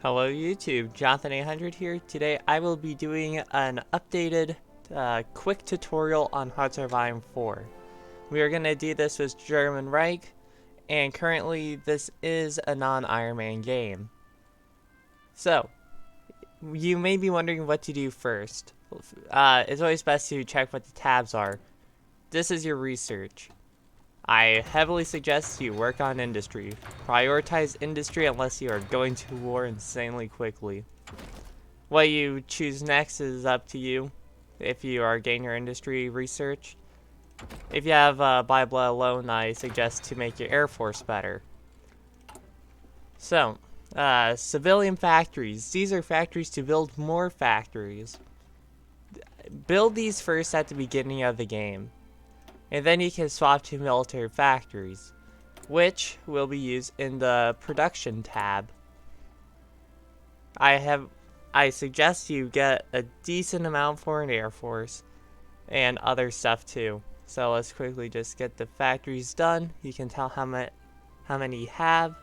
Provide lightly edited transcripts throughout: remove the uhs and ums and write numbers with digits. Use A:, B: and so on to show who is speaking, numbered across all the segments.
A: Hello YouTube, Jonathan800 here. Today I will be doing an updated quick tutorial on Hearts of Iron 4. We are going to do this with German Reich, and currently this is a non-Iron Man game. So, you may be wondering what to do first. It's always best to check what the tabs are. This is your research. I heavily suggest you work on industry. Prioritize industry unless you are going to war insanely quickly. What you choose next is up to you if you are getting your industry research. If you have Bible alone, I suggest to make your Air Force better. So, civilian factories. These are factories to build more factories. Build these first at the beginning of the game. And then you can swap to military factories, which will be used in the production tab. I suggest you get a decent amount for an Air Force and other stuff too. So let's quickly just get the factories done. You can tell how many you have.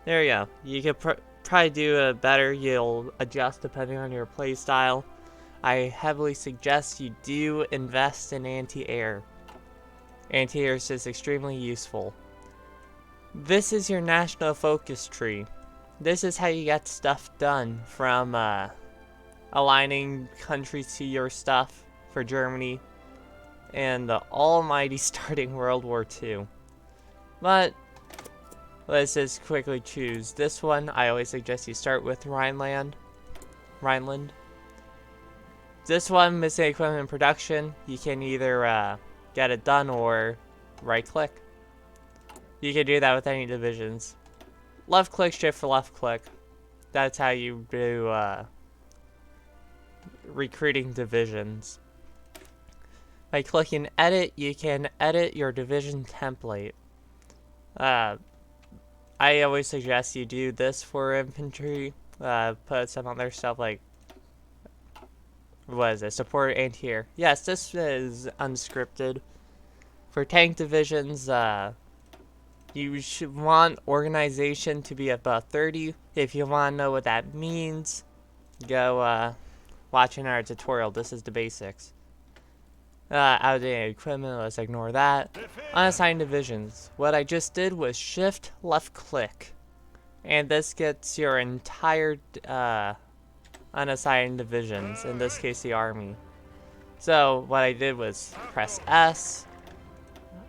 A: There you go. You could probably do a better. You'll adjust depending on your play style. I heavily suggest you do invest in anti-air. Anti-air is just extremely useful. This is your national focus tree. This is how you get stuff done, from aligning countries to your stuff for Germany and the almighty starting World War II. But let's just quickly choose this one. I always suggest you start with Rhineland. This one, missing equipment production, you can either get it done or right click. You can do that with any divisions. Left click, shift for left click. That's how you do recruiting divisions. By clicking edit, you can edit your division template. I always suggest you do this for infantry. Put some other stuff like, what is it? Support anti-air. Yes, this is unscripted. For tank divisions, you should want organization to be about 30. If you want to know what that means, go watch our tutorial. This is the basics. Outdated equipment, let's ignore that. Unassigned divisions. What I just did was shift left click. And this gets your entire unassigned divisions, in this case the army. So what I did was press S.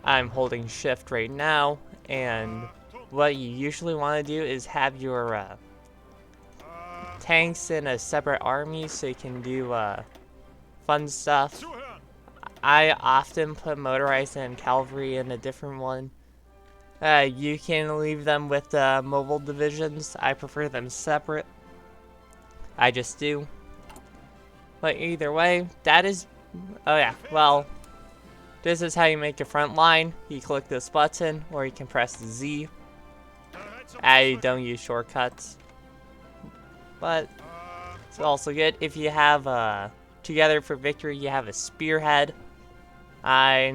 A: I'm holding shift right now, and what you usually want to do is have your tanks in a separate army so you can do fun stuff. I often put motorized and cavalry in a different one. You can leave them with mobile divisions. I prefer them separate. I just do. But either way, that is... Oh yeah, well, this is how you make a front line. You click this button, or you can press Z. I don't use shortcuts. But it's also good if you have Together for Victory, you have a spearhead. I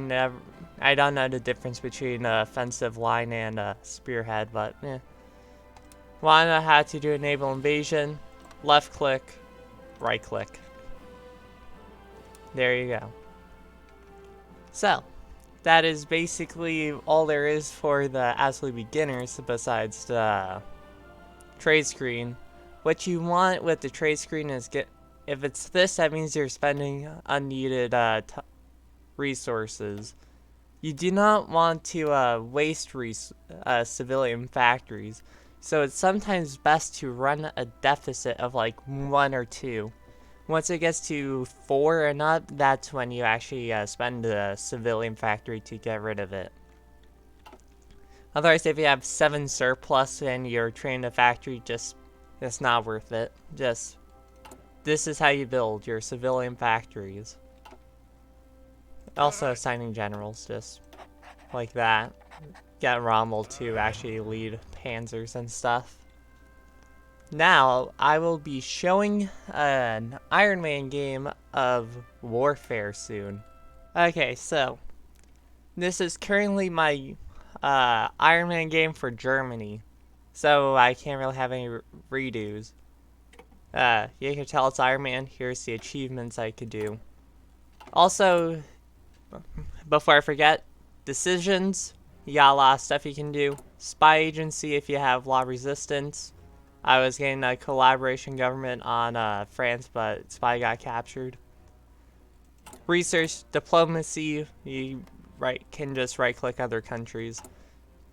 A: don't know the difference between offensive line and spearhead, but wanna know how to do a naval invasion? Left click, right click. There you go. So, that is basically all there is for the absolute beginners, besides the trade screen. What you want with the trade screen is if it's this, that means you're spending unneeded resources. You do not want to waste civilian factories. So it's sometimes best to run a deficit of like 1 or 2. Once it gets to 4 and up, that's when you actually spend a civilian factory to get rid of it. Otherwise, if you have 7 surplus and you're training a factory, it's not worth it. This is how you build your civilian factories. Also assigning generals, just like that. Get Rommel to actually lead panzers and stuff. Now, I will be showing an Iron Man game of Warfare soon. Okay, so this is currently my Iron Man game for Germany. so I can't really have any redos. You can tell it's Iron Man. Here's the achievements I could do. Also, before I forget, decisions. You got a lot of stuff you can do. Spy agency if you have law resistance. I was getting a collaboration government on France, but spy got captured. Research, diplomacy. You can just right-click other countries.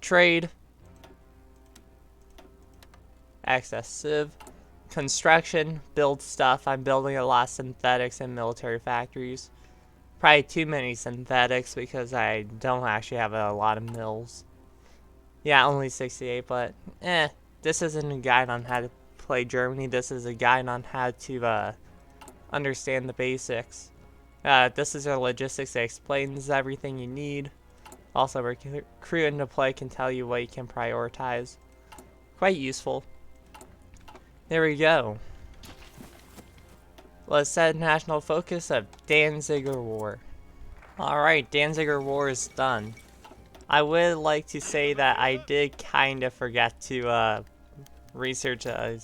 A: Trade. Access civ. Construction, build stuff. I'm building a lot of synthetics and military factories. Probably too many synthetics because I don't actually have a lot of mills. Yeah, only 68, but this isn't a guide on how to play Germany. This is a guide on how to understand the basics. This is our logistics. It explains everything you need. Also, recruit into play can tell you what you can prioritize. Quite useful. There we go. Let's set national focus of Danziger War. Alright, Danziger War is done. I would like to say that I did kind of forget to research a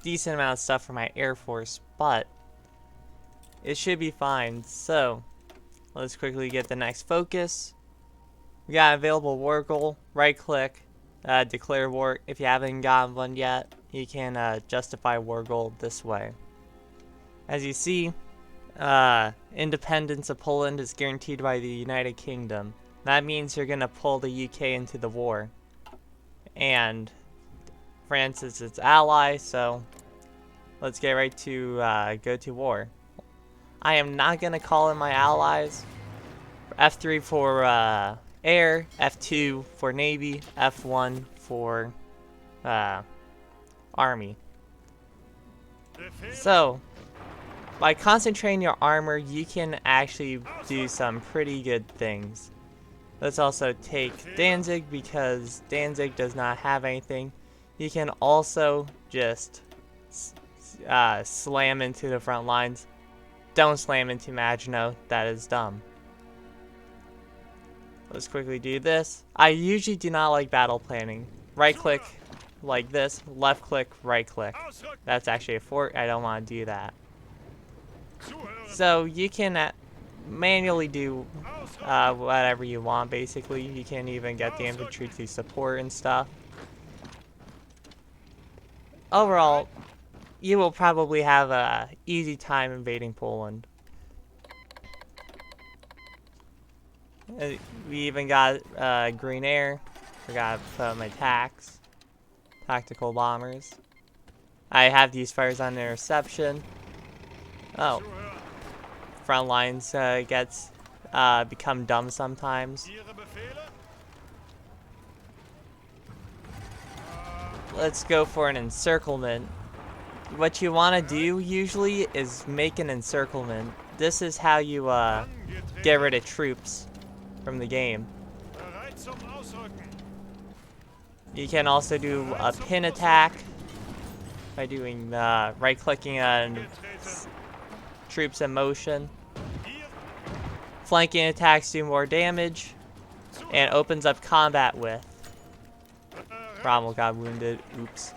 A: decent amount of stuff for my Air Force, but it should be fine. So, let's quickly get the next focus. We got available war goal, right click, declare war. If you haven't gotten one yet, you can justify war goal this way. As you see, independence of Poland is guaranteed by the United Kingdom. That means you're going to pull the UK into the war. And France is its ally, so let's get right to go to war. I am not going to call in my allies. F3 for air, F2 for navy, F1 for army. So, by concentrating your armor, you can actually do some pretty good things. Let's also take Danzig because Danzig does not have anything. You can also just slam into the front lines. Don't slam into Maginot, that is dumb. Let's quickly do this. I usually do not like battle planning. Right click like this, left click, right click. That's actually a fort, I don't want to do that. So you can manually do whatever you want basically. You can even get the infantry to support and stuff. Overall, you will probably have a easy time invading Poland. We even got green air. Forgot to put my tactical bombers. I have these fires on interception. Oh, front lines become dumb sometimes. Let's go for an encirclement. What you want to do usually is make an encirclement. This is how you get rid of troops from the game. You can also do a pin attack by doing right-clicking on troops in motion. Flanking attacks do more damage and opens up combat with. Rommel got wounded. Oops.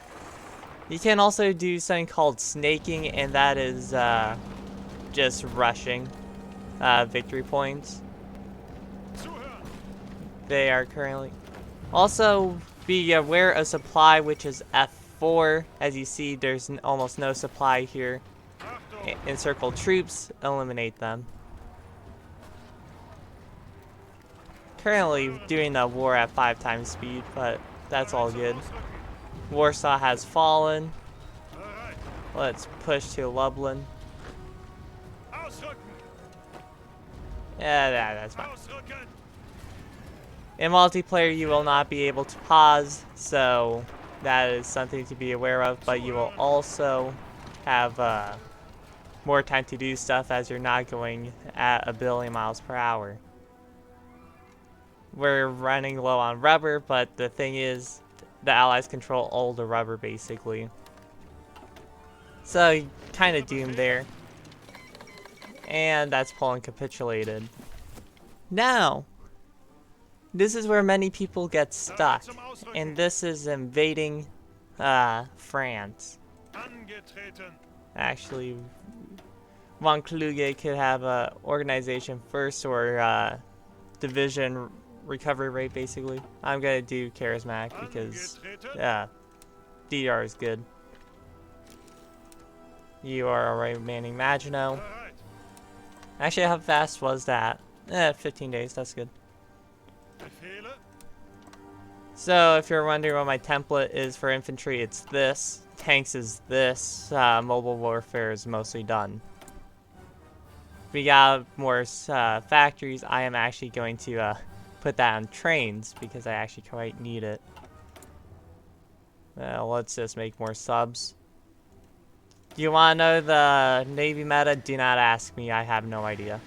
A: You can also do something called snaking, and that is just rushing victory points. They are currently... Also, be aware of supply, which is F4. As you see, there's almost no supply here. Encircle troops, eliminate them. Currently doing the war at 5 times speed, but that's all good. Warsaw has fallen. Let's push to Lublin. Yeah, that's fine. In multiplayer, you will not be able to pause, so that is something to be aware of, but you will also have more time to do stuff as you're not going at 1 billion miles per hour. We're running low on rubber, but the thing is, the Allies control all the rubber, basically. So, kind of doomed there. And that's Poland capitulated. Now, This is where many people get stuck, and this is invading France. Actually, Von Kluge could have a organization first or division recovery rate, basically. I'm gonna do charismatic because DDR is good. You are already manning Maginot. Actually, how fast was that? 15 days, that's good. So, if you're wondering what my template is for infantry, it's this. Tanks is this. Mobile warfare is mostly done. If we got more factories, I am actually going to put that on trains because I actually quite need it. Let's just make more subs. Do you want to know the Navy meta? Do not ask me, I have no idea.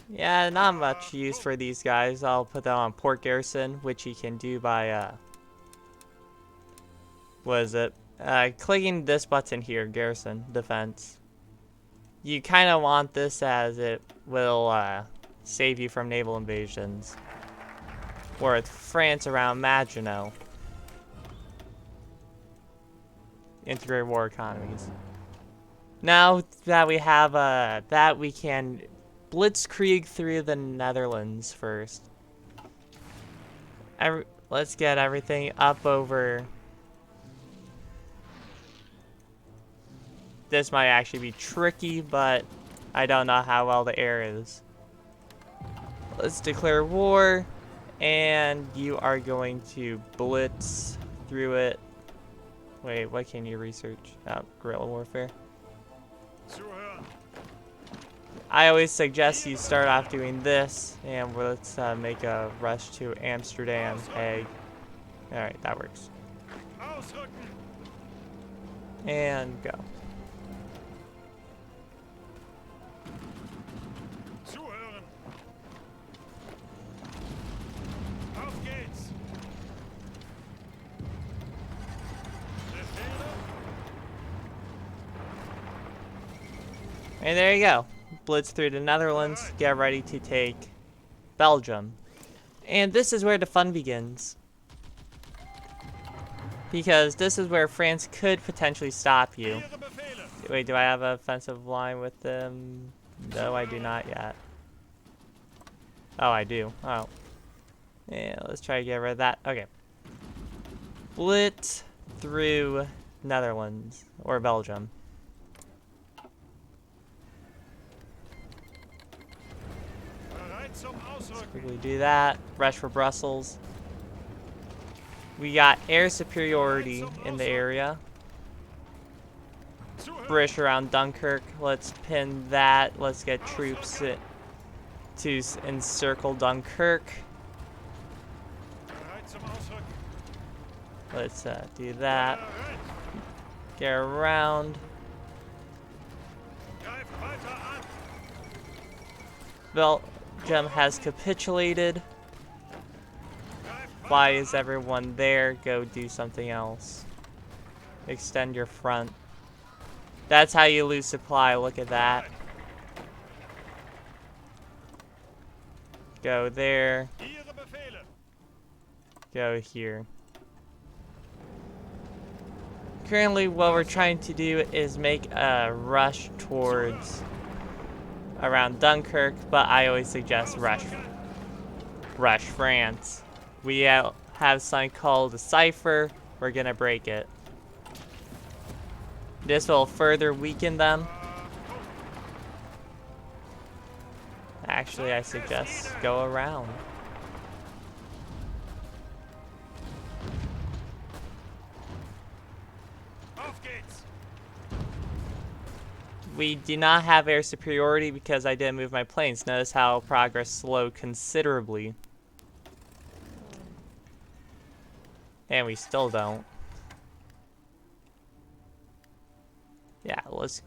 A: Yeah, not much use for these guys. I'll put them on port garrison, which you can do by, what is it? Clicking this button here, garrison, defense. You kind of want this as it will save you from naval invasions. Or with France around Maginot. Integrated war economies. Now that we have that, we can blitzkrieg through the Netherlands first. Let's get everything up over. This might actually be tricky, but I don't know how well the air is. Let's declare war, and you are going to blitz through it. Wait, what can you research? Oh, guerrilla warfare. I always suggest you start off doing this, and let's make a rush to Amsterdam, Hague. Alright, that works. And go. And there you go. Blitz through the Netherlands. Get ready to take Belgium. And this is where the fun begins. Because this is where France could potentially stop you. Wait, do I have an offensive line with them? No, I do not yet. Oh, I do. Oh. Yeah, let's try to get rid of that. Okay. Blitz through Netherlands. Or Belgium. Let's quickly do that. Rush for Brussels. We got air superiority in the area. British around Dunkirk. Let's pin that. Let's get troops to encircle Dunkirk. Let's do that. Get around. Belgium has capitulated. Why is everyone there? Go do something else. Extend your front. That's how you lose supply. Look at that. Go there. Go here. Currently, what we're trying to do is make a rush towards around Dunkirk, but I always suggest rush France. We have something called a cipher. We're gonna break it. This will further weaken them. Actually, I suggest go around. We do not have air superiority because I didn't move my planes. Notice how progress slowed considerably. And we still don't. Yeah, let's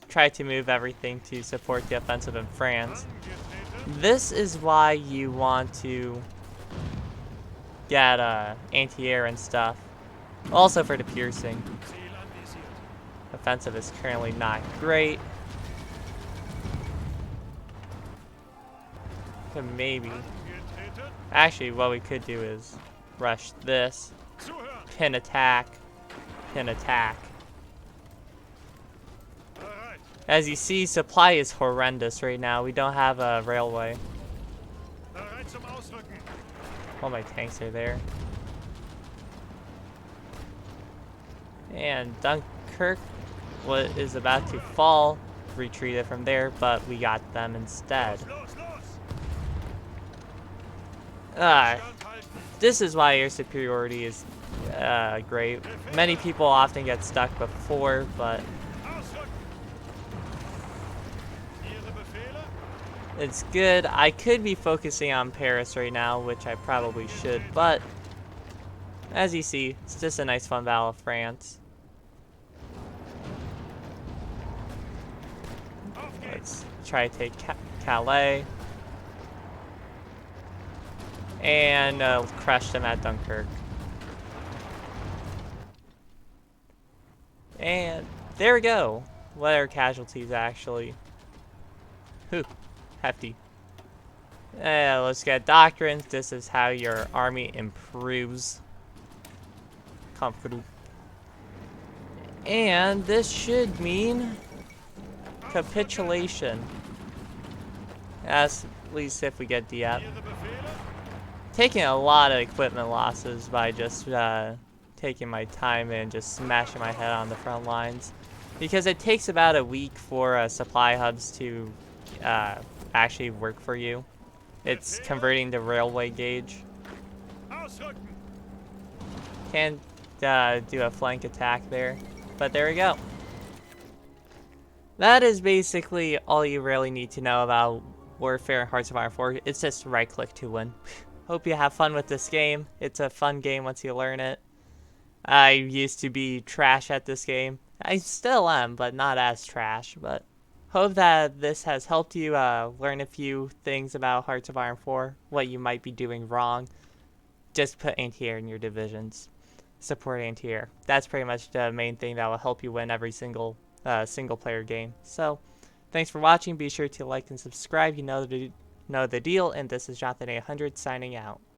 A: try to move everything to support the offensive in France. This is why you want to get anti-air and stuff. Also for the piercing. Offensive is currently not great. Could maybe. Actually, what we could do is rush this, pin attack, pin attack. As you see, supply is horrendous right now. We don't have a railway. All my tanks are there. And Dunkirk is about to fall, retreated from there, but we got them instead. This is why air superiority is great. Many people often get stuck before, but it's good. I could be focusing on Paris right now, which I probably should, but as you see, it's just a nice fun Battle of France. Let's try to take Calais and crush them at Dunkirk. And there we go. What are casualties actually? Whew, hefty. Let's get doctrines. This is how your army improves. Comfortable. And this should mean capitulation. At least if we get Dieppe. Taking a lot of equipment losses by just taking my time and just smashing my head on the front lines. Because it takes about a week for supply hubs to actually work for you. It's converting the railway gauge. Can't do a flank attack there, but there we go. That is basically all you really need to know about Warfare in Hearts of Iron 4. It's just right click to win. Hope you have fun with this game. It's a fun game once you learn it. I used to be trash at this game. I still am, but not as trash. But hope that this has helped you learn a few things about Hearts of Iron 4, what you might be doing wrong. Just put anti-air in your divisions. Support anti-air. That's pretty much the main thing that will help you win every single player game. So, thanks for watching. Be sure to like and subscribe. You know the deal. And this is Jonathan 800 signing out.